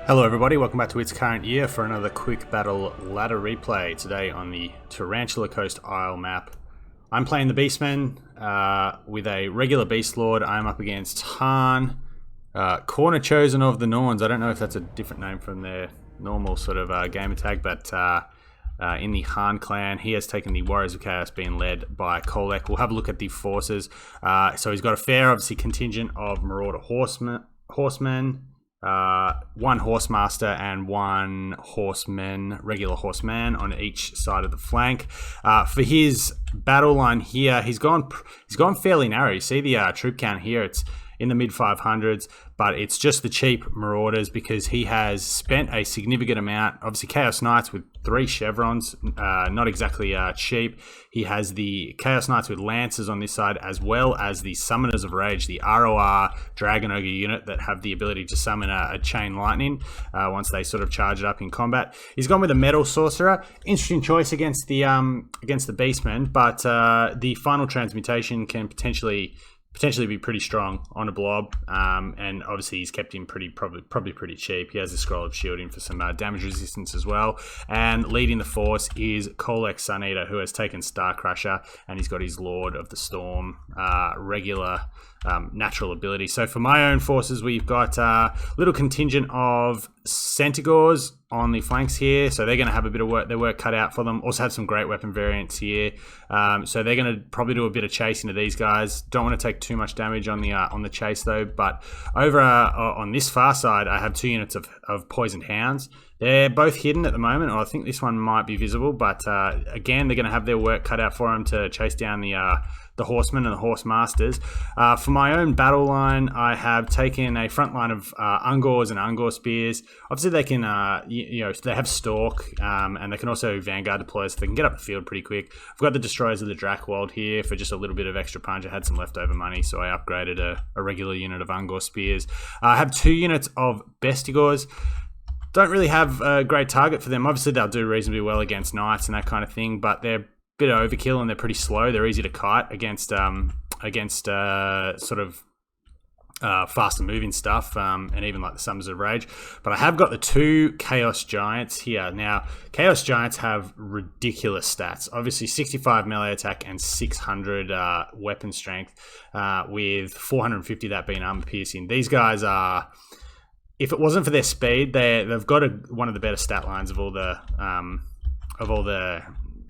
Hello everybody, welcome back to It's Current Year for another quick battle ladder replay today on the Tarantula Coast Isle map. I'm playing the Beastmen with a regular Beast Lord. I'm up against Han, Corner Chosen of the Norns. I don't know if that's a different name from their normal sort of gamer tag, but in the Han clan, he has taken the Warriors of Chaos being led by Kolek. We'll have a look at the forces. So he's got a fair, obviously, contingent of Marauder horsemen, one Horsemaster and one regular horseman on each side of the flank. For his battle line here, he's gone fairly narrow. You see the troop count here; it's in the mid 500s, but it's just the cheap Marauders because he has spent a significant amount. Obviously, Chaos Knights with 3 chevrons, not exactly cheap. He has the Chaos Knights with Lancers on this side, as well as the Summoners of Rage, the ROR Dragon Ogre unit that have the ability to summon a Chain Lightning once they sort of charge it up in combat. He's gone with a Metal Sorcerer. Interesting choice against the Beastmen, but the final transmutation can potentially be pretty strong on a blob, and obviously he's kept him probably pretty cheap. He has a Scroll of Shielding for some damage resistance as well, and leading the force is Kolek Suneater, who has taken Star Crusher, and he's got his Lord of the Storm regular natural ability. So for my own forces, we've got a little contingent of Centaurs on the flanks here, so they're going to have a bit of their work cut out for them. Also have some great weapon variants here, so they're going to probably do a bit of chasing to these guys. Don't want to take too much damage on the chase though. But over on this far side, I have 2 units of Poisoned Hounds. They're both hidden at the moment, or I think this one might be visible, but again, they're going to have their work cut out for them to chase down the Horsemen and the Horsemasters. For my own battle line, I have taken a front line of Ungors and Ungor Spears. Obviously, they can, they have Stalk, and they can also Vanguard deploy, so they can get up the field pretty quick. I've got the Destroyers of the Drakwold here for just a little bit of extra punch. I had some leftover money, so I upgraded a regular unit of Ungor Spears. I have 2 units of Bestigors. Don't really have a great target for them. Obviously, they'll do reasonably well against Knights and that kind of thing, but they're bit of overkill and they're pretty slow. They're easy to kite against sort of faster moving stuff, and even like the Summers of Rage. But I have got the 2 Chaos Giants here. Now, Chaos Giants have ridiculous stats. Obviously, 65 melee attack and 600 weapon strength, with 450 that being armor piercing. These guys are, if it wasn't for their speed, they've got one of the better stat lines of all the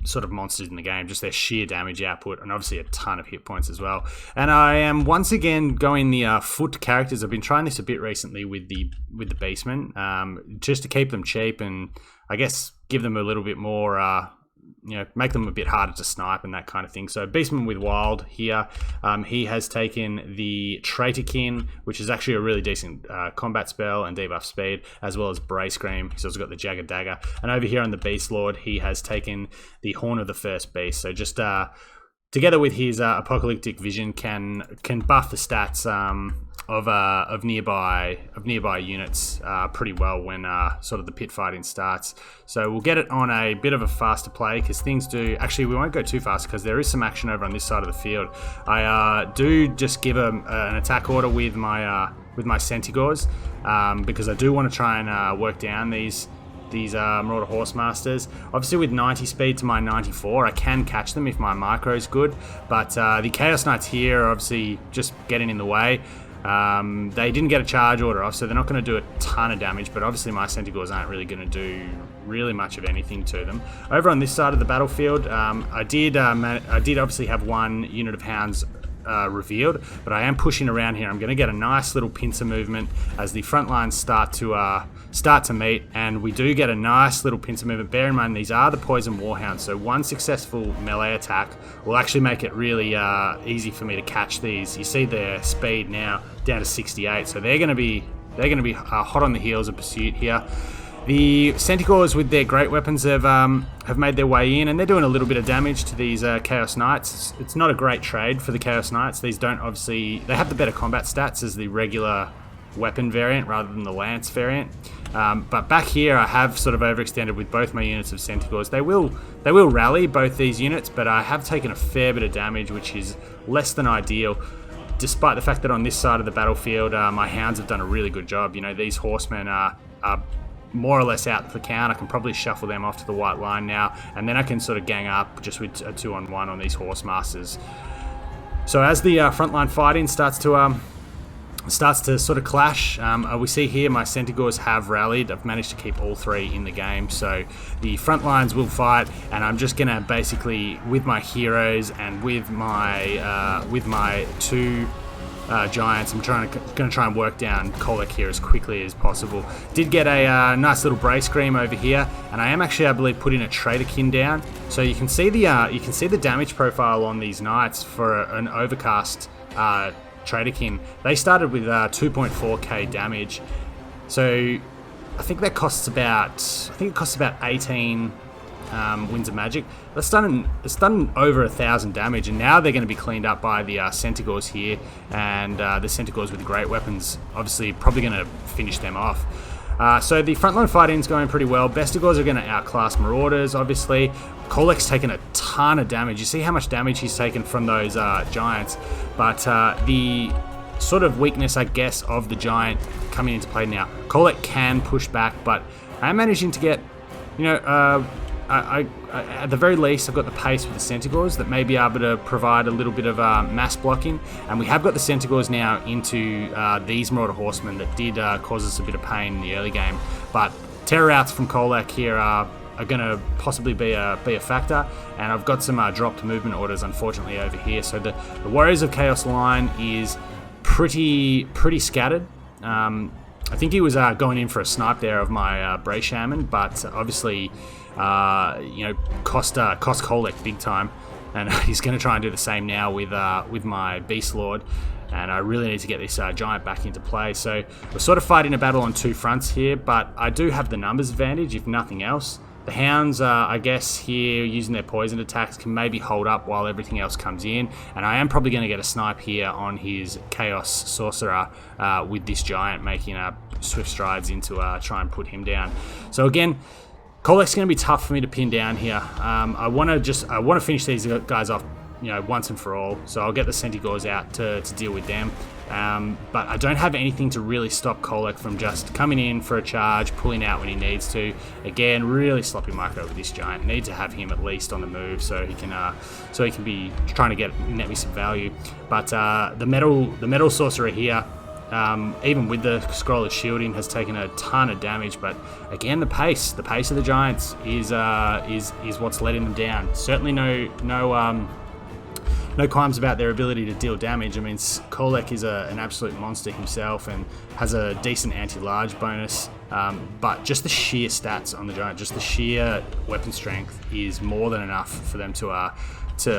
sort of monsters in the game, just their sheer damage output, and obviously a ton of hit points as well. And I am once again going the foot characters. I've been trying this a bit recently with the Beastmen, just to keep them cheap and I guess give them a little bit more, make them a bit harder to snipe and that kind of thing. So Beastman with Wild here, he has taken the Traitorkin, which is actually a really decent combat spell and debuff speed, as well as Bray Scream. He's also got the Jagged Dagger. And over here on the Beast Lord, he has taken the Horn of the First Beast. So just together with his Apocalyptic Vision, can buff the stats of nearby units pretty well when sort of the pit fighting starts. So we'll get it on a bit of a faster play because things do. Actually, we won't go too fast because there is some action over on this side of the field. I do just give an attack order with my Centaurs, because I do want to try and work down these Marauder Horsemasters. Obviously with 90 speed to my 94, I can catch them if my micro is good, but the Chaos Knights here are obviously just getting in the way. They didn't get a charge order off, so they're not going to do a ton of damage, but obviously my Centaurs aren't really going to do really much of anything to them. Over on this side of the battlefield, I did obviously have 1 unit of Hounds revealed, but I am pushing around here. I'm going to get a nice little pincer movement as the front lines start to meet, and we do get a nice little pincer movement. Bear in mind, these are the Poison Warhounds, so 1 successful melee attack will actually make it really easy for me to catch these. You see their speed now down to 68, so they're going to be hot on the heels of pursuit here. The Centaurs with their great weapons have made their way in, and they're doing a little bit of damage to these Chaos Knights. It's not a great trade for the Chaos Knights. These don't obviously, they have the better combat stats as the regular weapon variant rather than the lance variant. But back here I have sort of overextended with both my units of Centaurs. They will rally both these units, but I have taken a fair bit of damage, which is less than ideal. despite the fact that on this side of the battlefield, my hounds have done a really good job. You know, these horsemen are more or less out for count. I can probably shuffle them off to the white line now, and then I can sort of gang up just with a 2-on-1 on these horse masters. So as the frontline fighting starts to sort of clash, we see here my Centaurs have rallied. I've managed to keep all 3 in the game, so the front lines will fight, and I'm just gonna basically, with my heroes and with my 2 giants, I'm gonna try and work down Kolek here as quickly as possible. Did get a nice little brace scream over here, and I am actually, I believe, putting a Traderkin down, so you can see the damage profile on these knights for an overcast Traderkin. They started with 2.4k damage, so I think that costs about 18 winds of magic. It's done over 1,000 damage, and now they're going to be cleaned up by the Centaurs here, and the Centaurs with great weapons, obviously probably going to finish them off. So the frontline fighting is going pretty well. Bestigors are going to outclass Marauders, obviously. Kolek's taken a ton of damage. You see how much damage he's taken from those giants. But the sort of weakness, I guess, of the giant coming into play now. Kolek can push back, but I'm managing to get, you know, I at the very least, I've got the pace with the Centaurs that may be able to provide a little bit of mass blocking, and we have got the Centaurs now into these Marauder Horsemen that did cause us a bit of pain in the early game. But terror outs from Kolek here are going to possibly be a factor, and I've got some dropped movement orders, unfortunately, over here. So the Warriors of Chaos line is pretty scattered. I think he was going in for a snipe there of my Bray Shaman, but obviously, you know, cost Kolek big time, and he's going to try and do the same now with my Beast Lord, and I really need to get this giant back into play. So we're sort of fighting a battle on 2 fronts here, but I do have the numbers advantage, if nothing else. The hounds, I guess, here using their poison attacks can maybe hold up while everything else comes in, and I am probably going to get a snipe here on his Chaos Sorcerer with this giant making swift strides into try and put him down. So again, Kolek's going to be tough for me to pin down here. I want to finish these guys off, you know, once and for all. So I'll get the Centaurs out to deal with them. But I don't have anything to really stop Kolek from just coming in for a charge, pulling out when he needs to. Again, really sloppy micro with this giant. Need to have him at least on the move so he can be trying to net me some value. But the metal sorcerer here, even with the scroll of shielding, has taken a ton of damage. But again, the pace of the giants is what's letting them down. Certainly no qualms about their ability to deal damage. I mean, Kolek is an absolute monster himself and has a decent anti-large bonus, but just the sheer stats on the giant, just the sheer weapon strength is more than enough for them to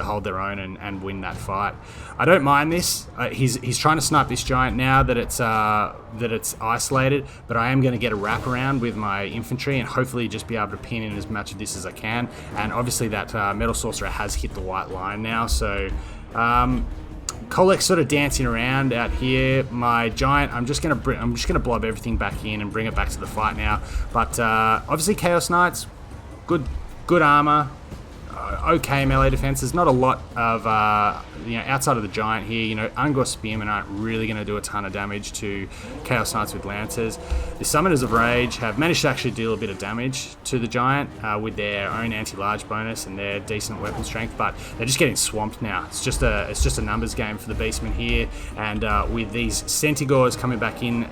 hold their own and win that fight. I don't mind this. He's trying to snipe this giant now that it's isolated, but I am going to get a wraparound with my infantry and hopefully just be able to pin in as much of this as I can. And obviously that metal sorcerer has hit the white line now, so Kolek's sort of dancing around out here. My giant, I'm just gonna blob everything back in and bring it back to the fight now. But obviously Chaos Knights, good armor. Okay melee defenses, not a lot of outside of the giant here. You know, Ungor Spearmen aren't really going to do a ton of damage to Chaos Knights with Lancers. The Summoners of Rage have managed to actually deal a bit of damage to the giant with their own anti-large bonus and their decent weapon strength, but they're just getting swamped now. It's just a numbers game for the Beastmen here, and with these Centaurs coming back in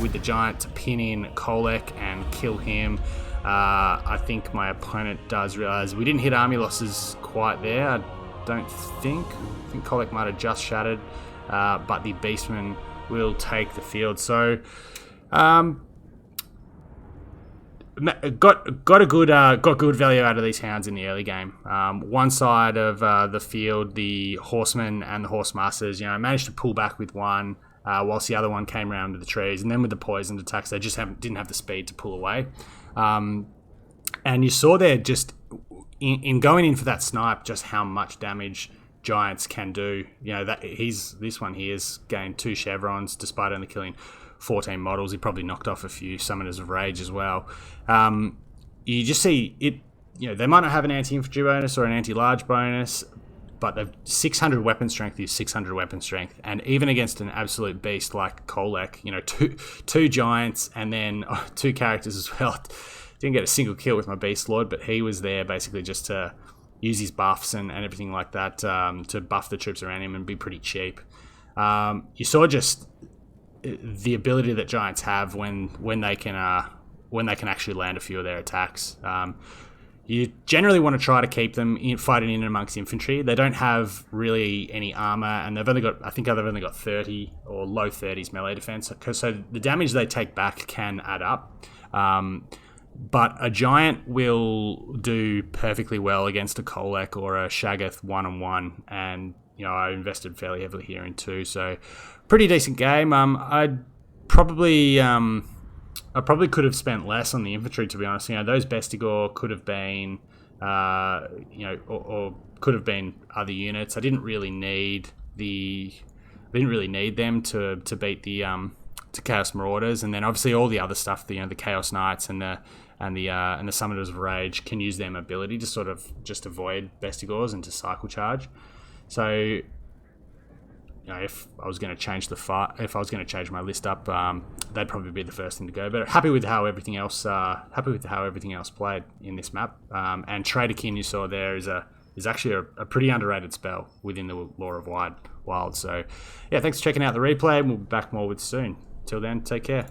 with the giant to pin in Kolek and kill him. I think my opponent does realise we didn't hit army losses quite there. I don't think. I think Kolek might have just shattered, but the Beastmen will take the field. So, got good value out of these hounds in the early game. One side of the field, the horsemen and the horse masters, you know, managed to pull back with one, whilst the other one came around to the trees, and then with the poisoned attacks, they just didn't have the speed to pull away. And you saw there just in going in for that snipe just how much damage giants can do. You know, this one here has gained 2 chevrons despite only killing 14 models. He probably knocked off a few Summoners of Rage as well. You just see it. You know, they might not have an anti-infantry bonus or an anti-large bonus, but they've 600 weapon strength is 600 weapon strength, and even against an absolute beast like Kolek, you know, two giants and then two characters as well. Didn't get a single kill with my Beast Lord, but he was there basically just to use his buffs and everything like that, to buff the troops around him and be pretty cheap. You saw just the ability that giants have when they can actually land a few of their attacks. You generally want to try to keep them fighting in amongst infantry. They don't have really any armor, and they've only got 30 or low 30s melee defense. So the damage they take back can add up. But a giant will do perfectly well against a Kolek or a Shaggoth 1-on-1, and you know, I invested fairly heavily here in 2, so pretty decent game. I probably could have spent less on the infantry, to be honest. You know, those Bestigor could have been, or could have been other units. I didn't really need them to beat the to Chaos Marauders, and then obviously all the other stuff, the Chaos Knights and the Summoners of Rage can use their ability to sort of just avoid Bestigors and to cycle charge. So, you know, if I was going to change my list up, they'd probably be the first thing to go. But happy with how everything else played in this map. And Traderkin, you saw there, is actually a pretty underrated spell within the lore of Wild. So, yeah, thanks for checking out the replay. We'll be back more with soon. Till then, take care.